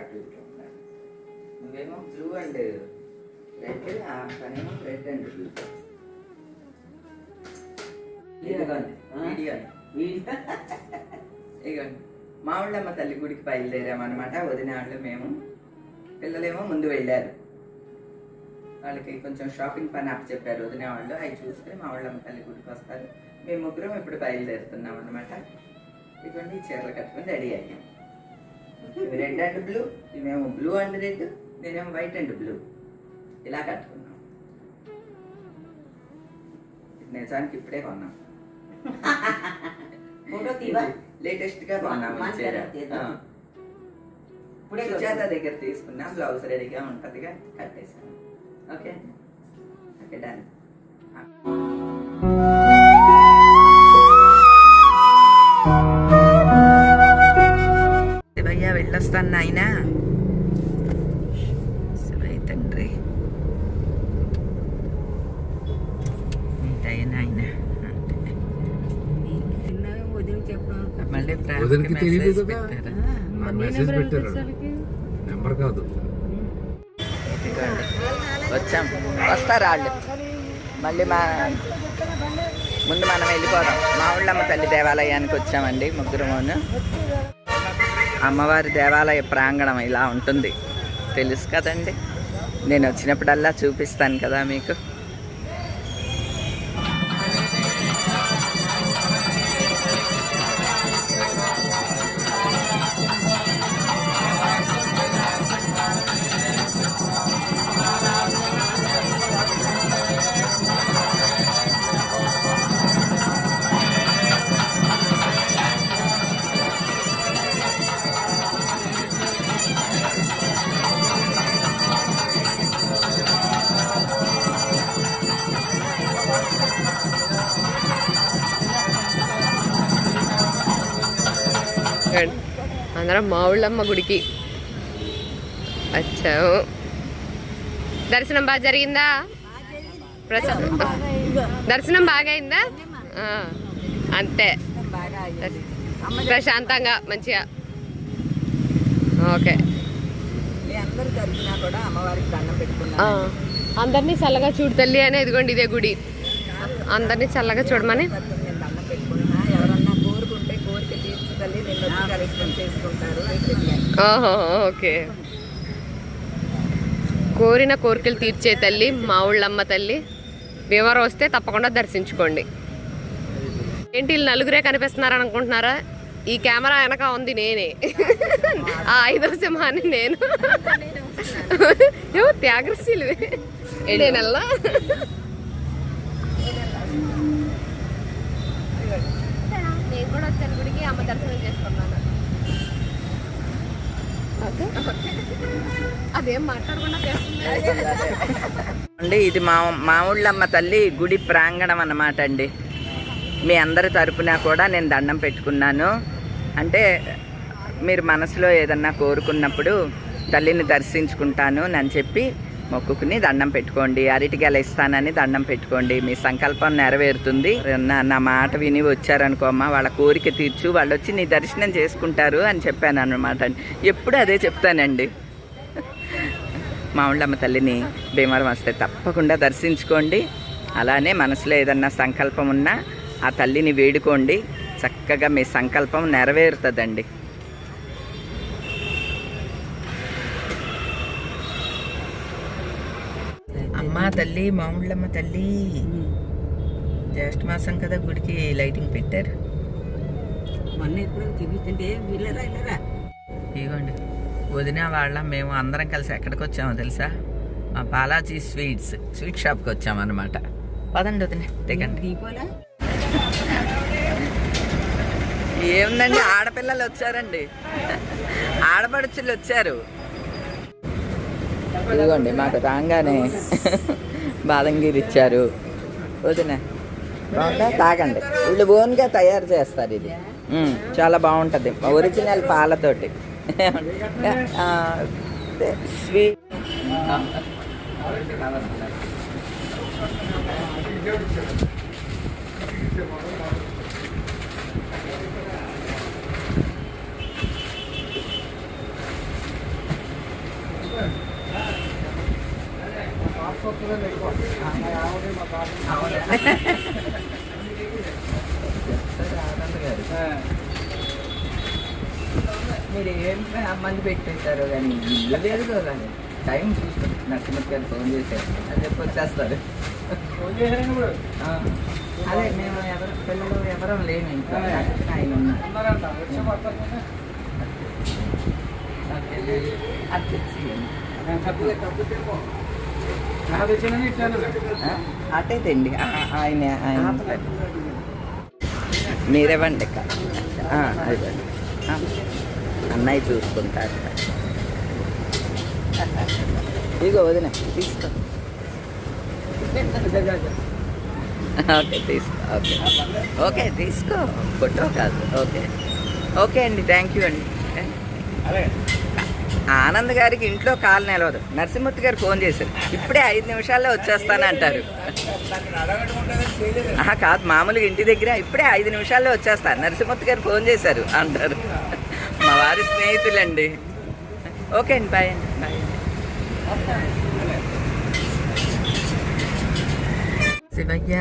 అటు ఇటు ఉండాలి. నువ్వేమో బ్లూ అండ్ రెడ్, ఆ తనేమో రెడ్ అండ్ బ్లూ. ఇగోండి మావుళ్ళమ్మ తల్లి గుడికి బయలుదేరామన్నమాట. వదిన వాళ్ళు మేము, పిల్లలేమో ముందు వెళ్ళారు. వాళ్ళకి కొంచెం షాపింగ్ పని అప్పు చెప్పారు వదిన వాళ్ళు. అవి చూసుకుని మావుళ్ళమ్మ తల్లి గుడికి వస్తారు. మేము ముగ్గురం ఇప్పుడు బయలుదేరుతున్నాం అనమాట. ఇటువంటి చీరలు కట్టుకుని రెడీ అయ్యాం. ఇవి రెడ్ అండ్ బ్లూ, ఇవేమో బ్లూ అండ్ రెడ్, నేనేమో వైట్ అండ్ బ్లూ ఇలా కట్టుకున్నాం. నిజానికి ఇప్పుడే కొన్నాం, లేటెస్ట్ గా కొన్నాం. సుజాత దగ్గర తీసుకున్నా, బ్లౌజ్ రెడీగా ఉంటదిగా కట్టేసాను. Okay okay done. శివయ్య వెళ్ళొస్తాను నాయన. శివయ్య తండ్రి నాయన. మళ్ళీ మెసేజ్ పెట్టారు, నెంబర్ కాదు. వచ్చాం, వస్తారా వాళ్ళు? మళ్ళీ ముందు మనం వెళ్ళిపోదాం. మావుళ్ళమ్మ తల్లి దేవాలయానికి వచ్చామండి ముగ్గురుమోను. అమ్మవారి దేవాలయ ప్రాంగణం ఇలా ఉంటుంది, తెలుసు కదండి. నేను వచ్చినప్పుడల్లా చూపిస్తాను కదా మీకు. అందరం మావుళ్ళమ్మ గుడికి వచ్చాము. దర్శనం బాగా జరిగిందా? దర్శనం బాగా అయిందా? అంతే, ప్రశాంతంగా మంచిగా. ఓకే, అందరినీ చల్లగా చూడు తల్లి అని. ఇదిగోండి ఇదే గుడి, అందరినీ చల్లగా చూడమని. ఓకే, కోరిన కోరికలు తీర్చే తల్లి మావుళ్ళమ్మ తల్లి. భీమవరం వస్తే తప్పకుండా దర్శించుకోండి. ఏంటి వీళ్ళు నలుగురే కనిపిస్తున్నారు అనుకుంటున్నారా? ఈ కెమెరా వెనక ఉంది నేనే, ఆ 5వ సింహాన్ని నేను. ఏమో త్యాగశీలు నేనల్లా. నేను కూడా వచ్చాను గుడికి, అమ్మ దర్శనం చేసుకున్నాను. అదేం మాట్లాడకుండా అండి. ఇది మావుళ్ళమ్మ తల్లి గుడి ప్రాంగణం అన్నమాట అండి. మీ అందరి తరపున కూడా నేను దండం పెట్టుకున్నాను. అంటే మీరు మనసులో ఏదన్నా కోరుకున్నప్పుడు తల్లిని దర్శించుకుంటాను అని చెప్పి మొక్కుకుని దండం పెట్టుకోండి. అరటిగెల ఇస్తానని దండం పెట్టుకోండి, మీ సంకల్పం నెరవేరుతుంది. నా మాట విని వచ్చారనుకోమ్మా, వాళ్ళ కోరిక తీర్చు, వాళ్ళు వచ్చి నీ దర్శనం చేసుకుంటారు అని చెప్పాను అన్నమాట. ఎప్పుడు అదే చెప్తానండి. మావుళ్ళమ్మ తల్లిని భీమవరం వస్తే తప్పకుండా దర్శించుకోండి. అలానే మనసులో ఏదన్నా సంకల్పం ఉన్నా ఆ తల్లిని వేడుకోండి, చక్కగా మీ సంకల్పం నెరవేరుతుందండి. అమ్మా తల్లి, మావుళ్ళమ్మ తల్లి, జ్యేష్ఠ మాసం కదా గుడికి లైటింగ్ పెట్టారు. ఇదిగోండి వదిన వాళ్ళ మేము అందరం కలిసి ఎక్కడికి వచ్చామో తెలుసా? మా బాలాజీ స్వీట్ షాప్కి వచ్చామన్నమాట. పదండి వదిన, దిగండి. ఏముందండి, ఆడపిల్లలు వచ్చారండి, ఆడపడుచులు వచ్చారు. ఇదిగోండి మాకు రాగానే బాదంగిరి ఇచ్చారు. వదిన బాగుందా? తాగండి, వీళ్ళు ఓన్గా తయారు చేస్తారు. ఇది చాలా బాగుంటుంది, ఒరిజినల్ పాలతోటి. స్వీట్ మీరు ఏం మంది పెట్టేశారు కానీ ఇల్లు లేదు కదా టైం చూసుకుని నరసింహ గారు ఫోన్ చేశారు అని చెప్పి వచ్చేస్తారు. అదే మేము పిల్లలు ఎవరం లేము ఇంకా ఆయన ఉన్నారు. అటైతే అండి ఆయన మీరేవ్వండి అదివ్వండి అన్నయ్య చూసుకుంటారు. ఇగో వదిన తీసుకో. ఓకే తీసుకో. ఓకే ఓకే తీసుకో ఫోటో కాదు. ఓకే ఓకే అండి థ్యాంక్ యూ అండి. ఆనంద్ గారికి ఇంట్లో కాలు నిలవదు. నరసింహూర్తి గారు ఫోన్ చేశారు ఇప్పుడే 5 నిమిషాల్లో వచ్చేస్తానంటారు. కాదు మామూలుగా ఇంటి దగ్గర ఇప్పుడే 5 నిమిషాల్లో వచ్చేస్తాను నరసింహూర్తి గారు ఫోన్ చేశారు అంటారు. మా వారి స్నేహితులండి. ఓకే అండి బాయ్ అండి బాయ్ అండి. శివయ్య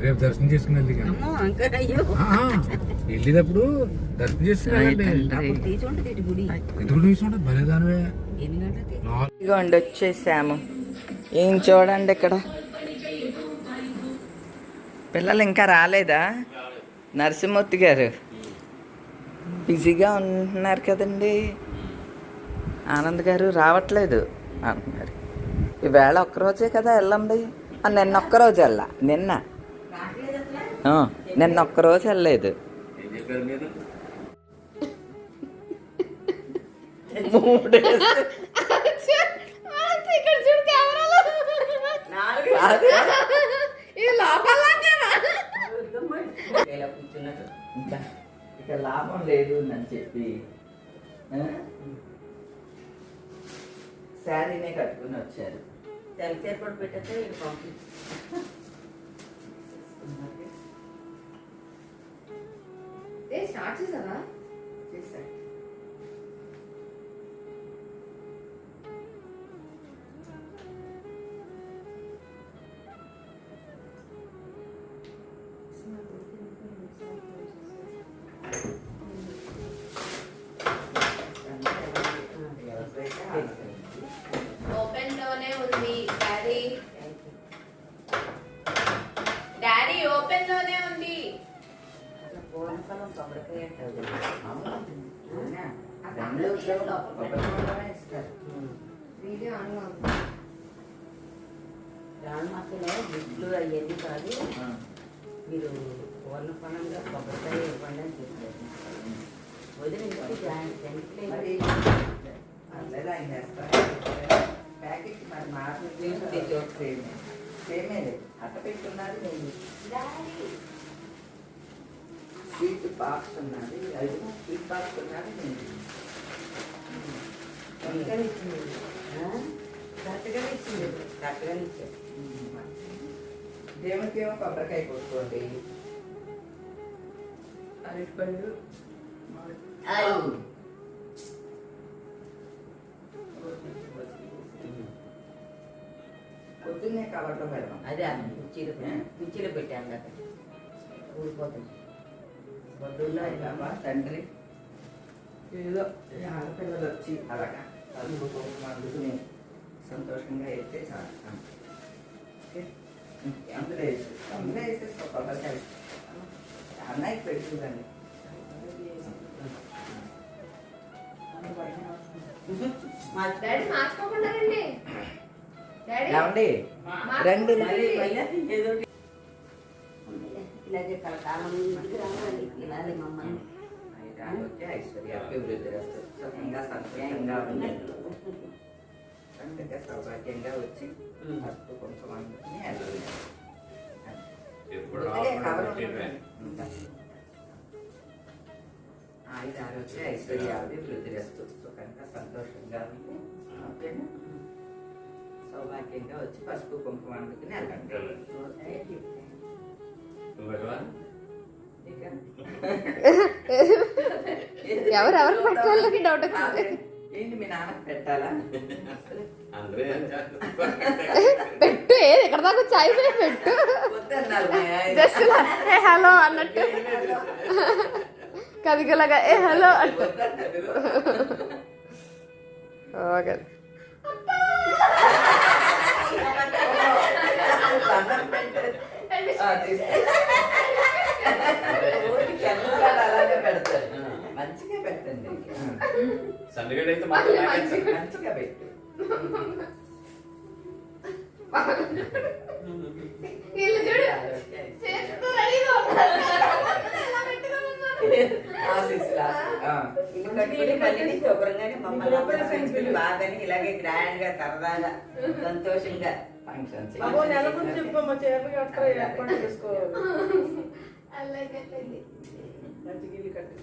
రేపు దర్శనం చేసుకుని వెళ్ళేటప్పుడు దర్శనం చేసుకుని భలేదానివే. ఇదిగోండి వచ్చేసాము. ఏం చూడండి ఇక్కడ పిల్లలు ఇంకా రాలేదా? నరసింహూర్తి గారు బిజీగా ఉంటున్నారు కదండి. ఆనంద్ గారు రావట్లేదు అంటున్నారు. ఈవేళ ఒక్కరోజే కదా వెళ్ళండి. నిన్న ఒక్కరోజు వెళ్ళా. నిన్న ఒక్కరోజు వెళ్ళలేదు. ఇంకా ఇక లాభం లేదు అని చెప్పి శారీనే కట్టుకుని వచ్చారు. తెలచేపడు పెట్టే స్టార్ట్ చేసావా? చేశారు. ఓపెన్ లోనే ఉంది డాడీ. డాడీ ఓపెన్ లోనే ఉంది. పూర్ణఫలం కొబ్బరికాయ రాణమాసలో గుడ్లు అయ్యేది కాదు. మీరు పూర్ణఫలంగా కొబ్బరికాయ ఇవ్వండి అని చెప్పారు. వదిలించి ప్యాకెట్ మరి మార్కెట్ జోక్ సేమే అట్ట పెట్టున్నది. నేను స్వీట్ బాక్స్ ఉన్నది. అది స్వీట్ బాక్స్ ఉన్నది. నేను కరెక్ట్గానే ఇచ్చింది. కరెక్ట్గానే ఇచ్చారు. దేవుడికి ఏమో కొబ్బరికాయ కొట్టుకోండి. అరటిపళ్ళు పొద్దున్నే కవర్లో పెడదాం. అదే కుర్చీలో పెట్టాను కదా ఊడిపోతుంది. పొద్దుల్లో బాబా తండ్రి ఏదో ఆడపిల్లలు వచ్చి అలాగా అందుకుని సంతోషంగా అయితే చాలు. అందులో వేసేస్తా కొబ్బరికాయ. అన్నయ్యకి పెడుతుందండి. డాడీ మార్చుకోకుండా రండి. ఏమండి రండి. ఇలాగే కలకాలం రావాలి. ఇలాగే మమ్మల్ని ఐశ్వర్య అభివృద్ధి సుఖంగా సంతోషంగా ఉండాలి. చక్కగా సౌభాగ్యంగా వచ్చి పసుపు కుంకుమ అందుకుని ఆయుధ ఆరోగ్య ఐశ్వర్యాభివృద్ధి రస్తు సుఖంగా సంతోషంగా ఉండి ఓకేనా సౌభాగ్యంగా వచ్చి పసుపు కుంకుమ అందుకుని వెళ్ళండి. ఎవరెవరు పెట్టాలని డౌట్ వచ్చింది. ఏంటి మీ నాన్న పెట్టాలా? అందరూ ఏం చేస్తారు? పెట్టు ఏది ఎక్కడ దాకా వచ్చి అయిపోయి పెట్టు వద్దన్నారు మా ఆయన. జస్ట్ ఏ హలో అన్నట్టు కవికలాగా ఏ హలో అంటే వద్దన్నారు. ఓకే దండం పెట్టు. తీసుకో. ఊరికి చంద్రగాడు అలాగే పెడతారు. మంచిగా పెట్టండి. సండుగడ అయితే మాత్రం లాగేస్తారు. మంచిగా పెట్టు. ఆశీస్సులు, ఇల్లు కట్టుకుని మళ్ళీ శుభ్రంగానే మమ్మల్ని అందరూ పెంచుకుని బాగానే ఇలాగే గ్రాండ్ గా సరదాగా సంతోషంగా ఫంక్షన్ నెల ముందు చెప్పమ్మా చీరలు కడతారు ఏర్పాటు చేసుకోవాలి మంచిగా ఇల్లు కట్టి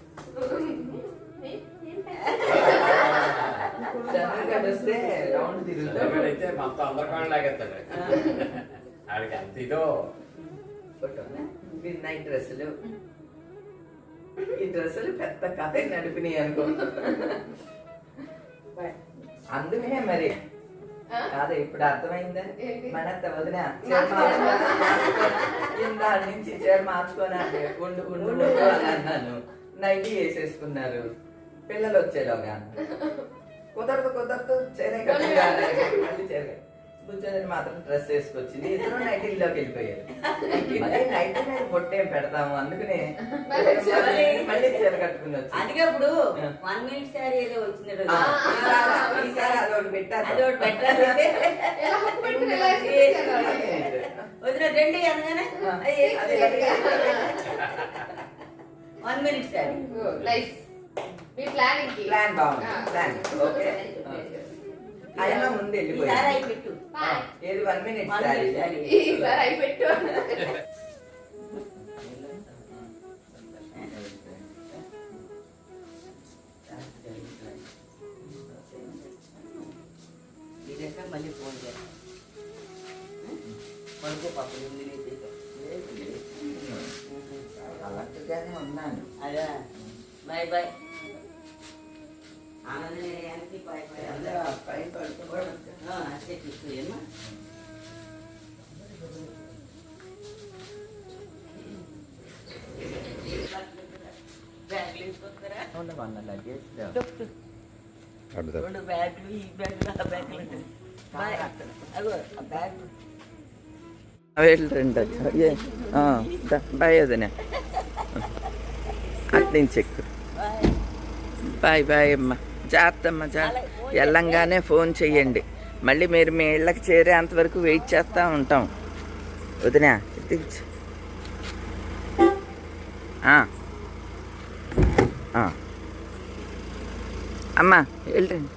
చంద్రగాడు వస్తే రౌండ్ తిరుగుతాడు. సండుగడ అయితే మొత్తం అందరి కాళ్ళు లాగేస్తాడు. ఆడికి అంత ఇదో ఫోటోనా? మీరు నైట్ డ్రెస్సులు, ఈ డ్రెస్సులు పెద్ద కథ నడిపినాయి అనుకో. అందుకే మరి కాదు ఇప్పుడు అర్థమైందా? మన వదిన ఇందాడి నుంచి చీర మార్చుకొని ఉండు ఉండు ఉండు అని అన్నాను. నైటీ వేసేసుకున్నారు పిల్లలు వచ్చేలోగా. కుదరదు చీర కట్టుకోవాలి. మళ్ళీ చీర కూర్చొని మాత్రం డ్రెస్ వేసుకొచ్చింది. ఇద్దరు నైటీల్లోకి వెళ్ళిపోయారు. మళ్ళీ నైటీ మీద పొట్టేం పెడతాము అందుకనే మళ్ళీ చీర కట్టుకుని వచ్చి అందుకే ఇప్పుడు 1 minute శారీ ఏదో వచ్చినట్టు ఈసారి అదొకటి పెట్టారు. అదొకటి పెట్టాలి వదిన రెండు అనగానే 1 minute శారీ నైస్ మీ ప్లానింగ్ ప్లాన్ బాగుంది. Plan okay. అయినా ముందు వెళ్ళిపోయి ఈసారి అయి పెట్టు ఏది 1 minute 1 శారీ. minute శారీ ఈసారి అయిపెట్టు ఇదేక మళ్ళీ ఫోన్ చేస్తా పడుకో పాప ముందు అలాంటిగానే ఉన్నాను. అదే బాయ్ బాయ్ ఆనందకి బాయ్ బాయ్ అందరూ ఆ పైన పడుకోవడం అంతే చూసుకోమ్మా బ్యాగ్లు వేసుకొస్తారా మన లగేజ్ 2 బ్యాగ్లు ఈ బ్యాగ్లు ఆ బ్యాగ్లు ఉంటాయి బాయ్ అగో ఆ బ్యాగ్ వెళ్ళండి. బాయ్ వదిన అట్నుంచి ఎక్కు. బాయ్ బాయ్ అమ్మ. జాగ్రత్త అమ్మ. వెళ్ళంగానే ఫోన్ చెయ్యండి. మళ్ళీ మీరు మీ ఇళ్ళకి చేరేంతవరకు వెయిట్ చేస్తూ ఉంటాం. వదిన ఎత్తించు. అమ్మ వెళ్ళండి.